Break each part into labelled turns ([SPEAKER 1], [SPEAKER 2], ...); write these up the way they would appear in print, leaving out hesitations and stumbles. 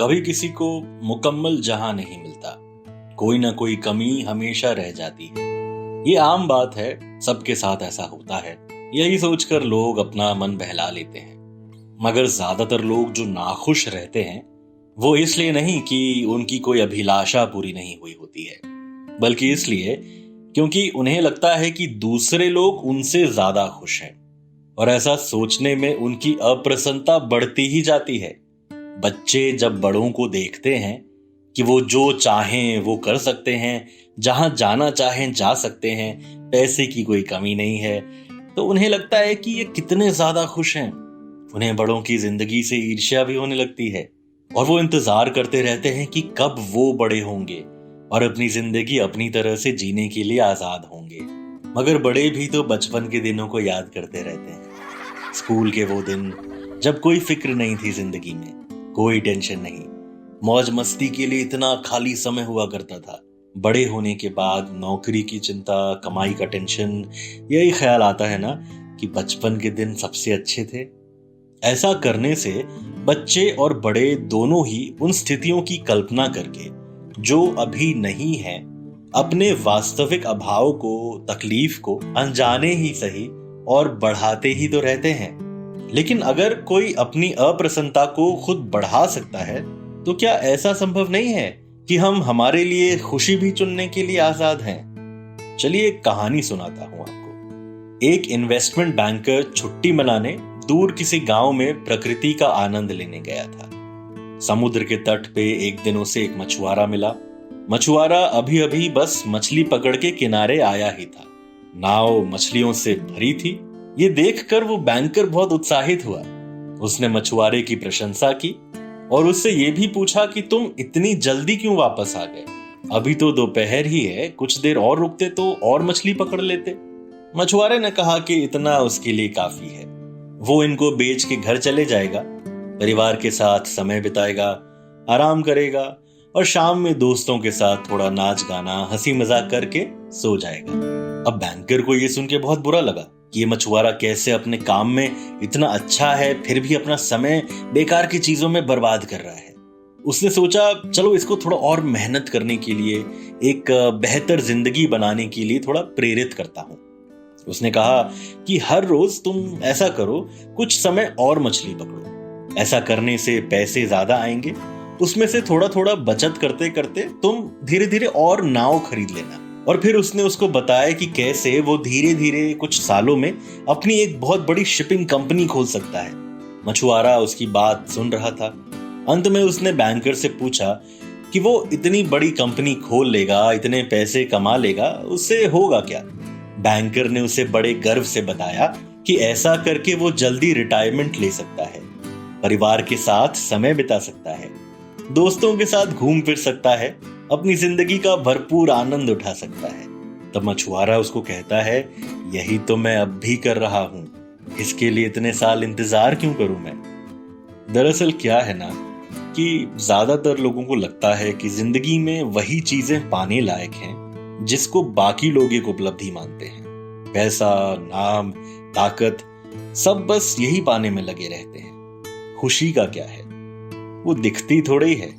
[SPEAKER 1] कभी किसी को मुकम्मल जहां नहीं मिलता, कोई ना कोई कमी हमेशा रह जाती है। ये आम बात है, सबके साथ ऐसा होता है। यही सोचकर लोग अपना मन बहला लेते हैं। मगर ज्यादातर लोग जो नाखुश रहते हैं वो इसलिए नहीं कि उनकी कोई अभिलाषा पूरी नहीं हुई होती है, बल्कि इसलिए क्योंकि उन्हें लगता है कि दूसरे लोग उनसे ज्यादा खुश हैं, और ऐसा सोचने में उनकी अप्रसन्नता बढ़ती ही जाती है। बच्चे जब बड़ों को देखते हैं कि वो जो चाहें वो कर सकते हैं, जहां जाना चाहें जा सकते हैं, पैसे की कोई कमी नहीं है, तो उन्हें लगता है कि ये कितने ज्यादा खुश हैं। उन्हें बड़ों की जिंदगी से ईर्ष्या भी होने लगती है और वो इंतजार करते रहते हैं कि कब वो बड़े होंगे और अपनी जिंदगी अपनी तरह से जीने के लिए आजाद होंगे। मगर बड़े भी तो बचपन के दिनों को याद करते रहते हैं। स्कूल के वो दिन जब कोई फिक्र नहीं थी जिंदगी में, कोई टेंशन नहीं, मौज मस्ती के लिए इतना खाली समय हुआ करता था। बड़े होने के बाद नौकरी की चिंता, कमाई का टेंशन, यही ख्याल आता है ना कि बचपन के दिन सबसे अच्छे थे। ऐसा करने से बच्चे और बड़े दोनों ही उन स्थितियों की कल्पना करके जो अभी नहीं है, अपने वास्तविक अभाव को, तकलीफ को अनजाने ही सही और बढ़ाते ही तो रहते हैं। लेकिन अगर कोई अपनी अप्रसन्नता को खुद बढ़ा सकता है तो क्या ऐसा संभव नहीं है कि हम हमारे लिए खुशी भी चुनने के लिए आजाद हैं? चलिए एक कहानी सुनाता हूं आपको। एक इन्वेस्टमेंट बैंकर छुट्टी मनाने दूर किसी गांव में प्रकृति का आनंद लेने गया था। समुद्र के तट पे एक दिन उसे एक मछुआरा मिला। मछुआरा अभी अभी बस मछली पकड़ के किनारे आया ही था। नाव मछलियों से भरी थी। ये देखकर वो बैंकर बहुत उत्साहित हुआ। उसने मछुआरे की प्रशंसा की और उससे ये भी पूछा कि तुम इतनी जल्दी क्यों वापस आ गए? अभी तो दोपहर ही है, कुछ देर और रुकते तो और मछली पकड़ लेते। मछुआरे ने कहा कि इतना उसके लिए काफी है। वो इनको बेच के घर चले जाएगा, परिवार के साथ समय बिताएगा, आराम करेगा और शाम में दोस्तों के साथ थोड़ा नाच गाना, हंसी मजाक करके सो जाएगा। अब बैंकर को ये सुन के बहुत बुरा लगा कि ये मछुआरा कैसे अपने काम में इतना अच्छा है फिर भी अपना समय बेकार की चीजों में बर्बाद कर रहा है। उसने सोचा चलो इसको थोड़ा और मेहनत करने के लिए, एक बेहतर जिंदगी बनाने के लिए थोड़ा प्रेरित करता हूं। उसने कहा कि हर रोज तुम ऐसा करो, कुछ समय और मछली पकड़ो। ऐसा करने से पैसे ज्यादा आएंगे। उसमें से थोड़ा थोड़ा बचत करते करते तुम धीरे धीरे और नाव खरीद लेना। और फिर उसने उसको बताया कि कैसे वो धीरे धीरे कुछ सालों में अपनी एक बहुत बड़ी शिपिंग कंपनी खोल सकता है। मछुआरा उसकी बात सुन रहा था। अंत में उसने बैंकर से पूछा कि वो इतनी बड़ी कंपनी खोल लेगा, इतने पैसे कमा लेगा, उससे होगा क्या? बैंकर ने उसे बड़े गर्व से बताया कि ऐसा करके वो जल्दी रिटायरमेंट ले सकता है, परिवार के साथ समय बिता सकता है, दोस्तों के साथ घूम फिर सकता है, अपनी जिंदगी का भरपूर आनंद उठा सकता है। तब मछुआरा उसको कहता है, यही तो मैं अब भी कर रहा हूं, इसके लिए इतने साल इंतजार क्यों करूं मैं? दरअसल क्या है ना कि ज्यादातर लोगों को लगता है कि जिंदगी में वही चीजें पाने लायक हैं जिसको बाकी लोग एक उपलब्धि मानते हैं। पैसा, नाम, ताकत, सब बस यही पाने में लगे रहते हैं। खुशी का क्या है? वो दिखती थोड़ी ही है।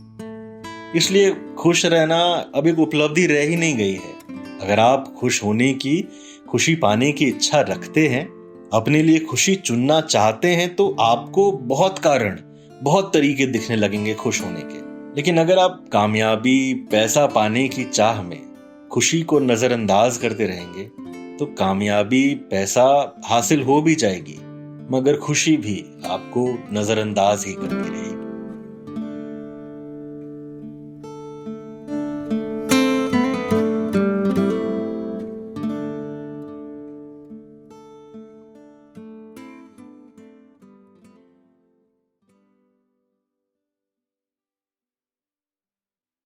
[SPEAKER 1] इसलिए खुश रहना अब एक उपलब्धि रह ही नहीं गई है। अगर आप खुश होने की, खुशी पाने की इच्छा रखते हैं, अपने लिए खुशी चुनना चाहते हैं, तो आपको बहुत कारण, बहुत तरीके दिखने लगेंगे खुश होने के। लेकिन अगर आप कामयाबी, पैसा पाने की चाह में खुशी को नजरअंदाज करते रहेंगे तो कामयाबी, पैसा हासिल हो भी जाएगी, मगर खुशी भी आपको नजरअंदाज ही करती रहेगी।